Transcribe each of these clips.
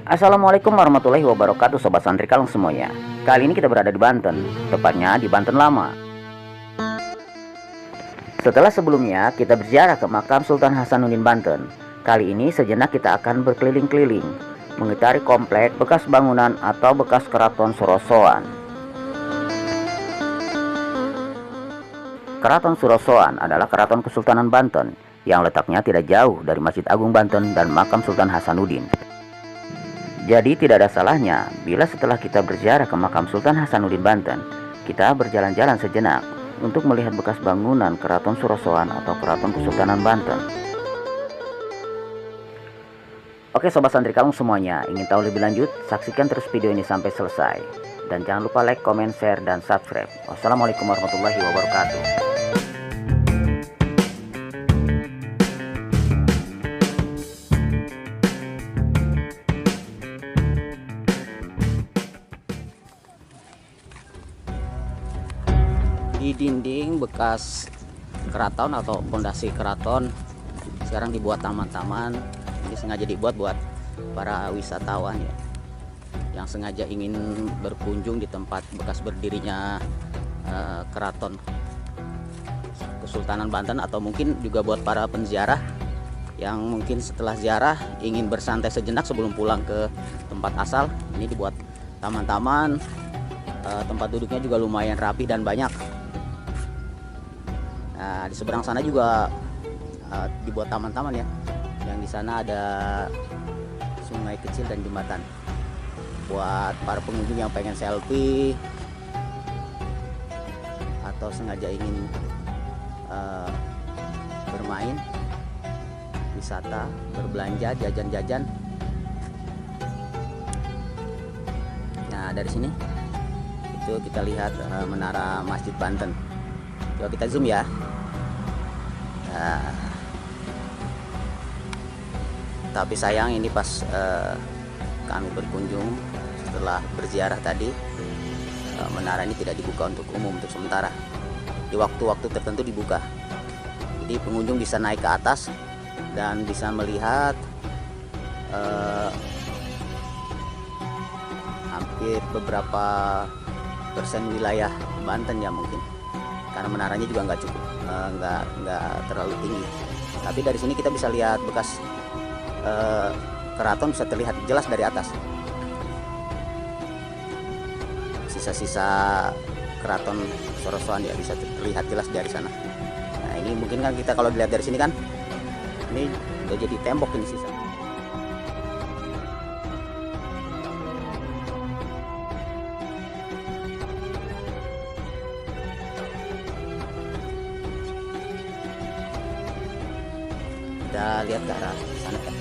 Assalamualaikum warahmatullahi wabarakatuh, Sobat Santri Kalong semuanya. Kali ini kita berada di Banten, tepatnya di Banten Lama. Setelah sebelumnya kita berziarah ke makam Sultan Hasanuddin Banten, kali ini sejenak kita akan berkeliling-keliling, mengitari komplek bekas bangunan atau bekas keraton Sorosoan. Keraton Sorosoan adalah keraton Kesultanan Banten yang letaknya tidak jauh dari Masjid Agung Banten dan makam Sultan Hasanuddin. Jadi tidak ada salahnya bila setelah kita berziarah ke makam Sultan Hasanuddin Banten, kita berjalan-jalan sejenak untuk melihat bekas bangunan Keraton Sorosoan atau Keraton Kesultanan Banten. Oke Sobat Santri Kalung semuanya, ingin tahu lebih lanjut? Saksikan terus video ini sampai selesai. Dan jangan lupa like, comment, share, dan subscribe. Wassalamualaikum warahmatullahi wabarakatuh. Di dinding bekas keraton atau fondasi keraton sekarang dibuat taman-taman. Ini sengaja dibuat buat para wisatawan ya, yang sengaja ingin berkunjung di tempat bekas berdirinya keraton Kesultanan Banten, atau mungkin juga buat para penziarah yang mungkin setelah ziarah ingin bersantai sejenak sebelum pulang ke tempat asal. Ini dibuat taman-taman, tempat duduknya juga lumayan rapi dan banyak. Nah, di seberang sana juga dibuat taman-taman ya. Yang di sana ada sungai kecil dan jembatan. Buat para pengunjung yang pengen selfie atau sengaja ingin bermain, wisata, berbelanja, jajan-jajan. Nah, dari sini itu kita lihat menara Masjid Banten. Coba kita zoom ya. Nah, tapi sayang ini pas kami berkunjung setelah berziarah tadi, menara ini tidak dibuka untuk umum untuk sementara. Di waktu-waktu tertentu dibuka. Jadi pengunjung bisa naik ke atas dan bisa melihat hampir beberapa persen wilayah Banten ya mungkin. Karena menaranya juga nggak cukup, nggak terlalu tinggi. Tapi dari sini kita bisa lihat bekas keraton, bisa terlihat jelas dari atas. Sisa-sisa keraton Sorosoan ya bisa terlihat jelas dari sana. Nah ini mungkin kan kita kalau dilihat dari sini kan, ini udah jadi tembok ini sisa. Kita lihat ke arah sana kan.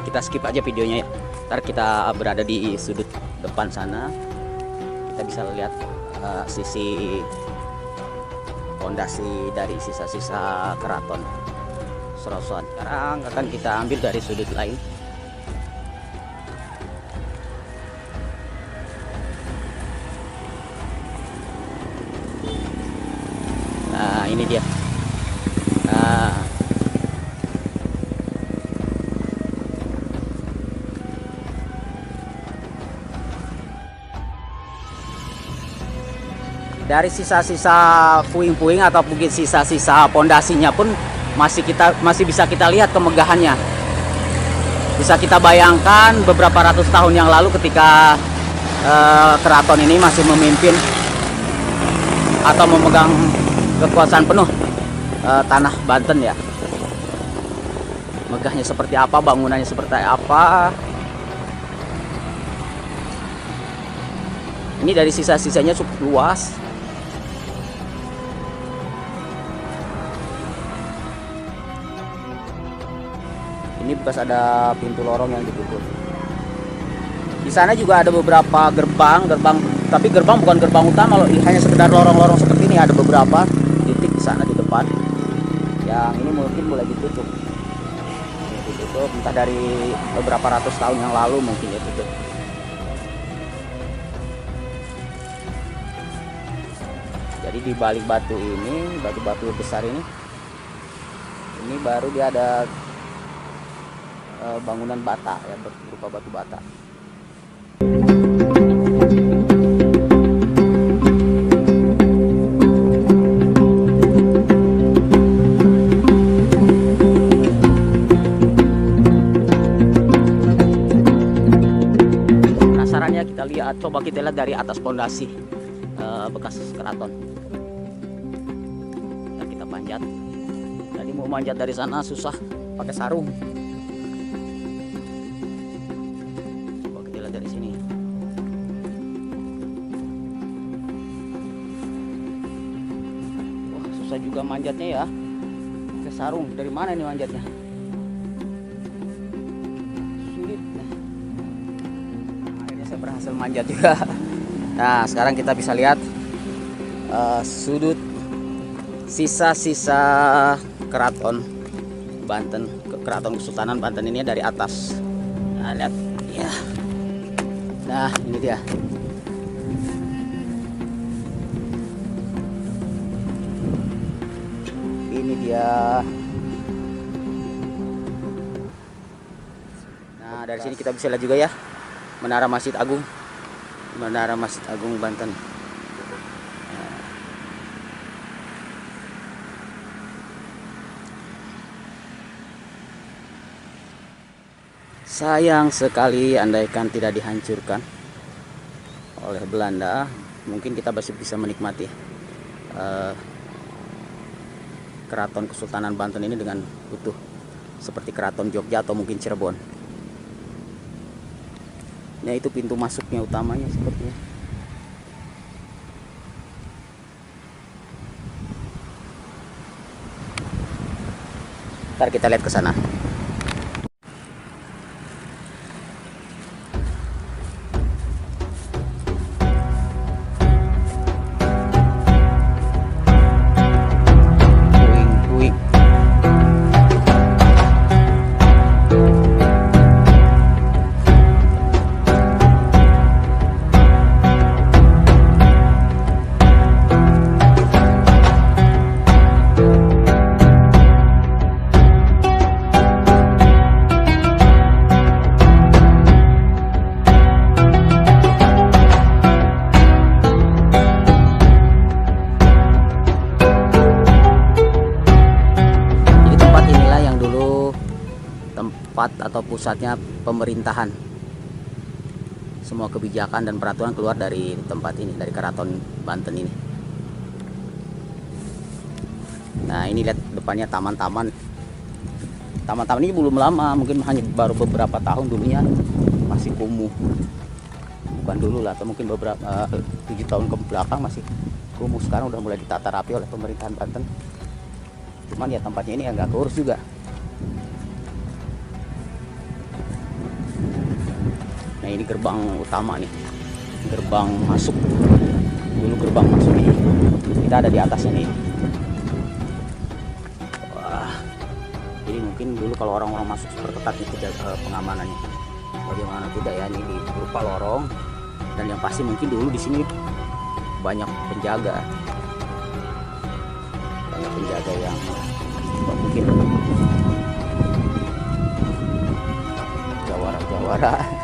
Kita skip aja videonya ya. Ntar kita berada di sudut depan sana, kita bisa lihat sisi fondasi dari sisa-sisa keraton Sorosoan. Sekarang akan kita ambil dari sudut lain. Nah ini dia. Nah, dari sisa-sisa puing-puing atau mungkin sisa-sisa pondasinya pun masih bisa kita lihat kemegahannya. Bisa kita bayangkan beberapa ratus tahun yang lalu ketika keraton ini masih memimpin atau memegang kekuasaan penuh tanah Banten ya. Megahnya seperti apa, bangunannya seperti apa. Ini dari sisa-sisanya cukup luas. Ini bekas ada pintu lorong yang ditutup. Di sana juga ada beberapa gerbang, tapi gerbang bukan gerbang utama loh, hanya sekedar lorong-lorong seperti ini. Ada beberapa titik di sana di depan. Yang ini mungkin mulai ditutup. Ini ditutup. tutup, entah dari beberapa ratus tahun yang lalu mungkin ya tutup. Jadi di balik batu ini, batu-batu besar ini baru dia ada bangunan bata ya, berupa batu bata. Penasarannya kita lihat, coba kita lihat dari atas pondasi bekas keraton. Kita panjat. Tadi mau manjat dari sana susah, pakai sarung. Coba kita lihat dari sini. Wah, susah juga manjatnya ya. Pakai sarung. Dari mana ini manjatnya? Sulit. Akhirnya saya berhasil manjat juga. Nah, sekarang kita bisa lihat sudut sisa-sisa keraton Banten, keraton Kesultanan Banten ini dari atas. Nah, lihat ya. Nah, ini dia. Ini dia. Nah, dari sini kita bisa lihat juga ya Menara Masjid Agung. Menara Masjid Agung Banten. Sayang sekali andaikan tidak dihancurkan oleh Belanda, mungkin kita masih bisa menikmati keraton Kesultanan Banten ini dengan utuh seperti keraton Jogja atau mungkin Cirebon. Nah, itu pintu masuknya utamanya sepertinya. Ntar kita lihat ke sana. Tempat atau pusatnya pemerintahan. Semua kebijakan dan peraturan keluar dari tempat ini, dari keraton Banten ini. Nah, ini lihat depannya taman-taman. Taman-taman ini belum lama, mungkin hanya baru beberapa tahun dulunya masih kumuh. Bukan dulu lah, atau mungkin beberapa 7 tahun ke belakang masih kumuh. Sekarang udah mulai ditata rapi oleh pemerintahan Banten. Cuman ya tempatnya ini agak kurus juga. Nah, ini gerbang utama nih, gerbang masuk. Dulu gerbang masuk ini, kita ada di atasnya nih. Wah, jadi mungkin dulu kalau orang-orang masuk super ketat itu pengamanannya. Bagaimana tidak ya, ini berupa lorong. Dan yang pasti mungkin dulu di sini banyak penjaga, yang mungkin jawara-jawara.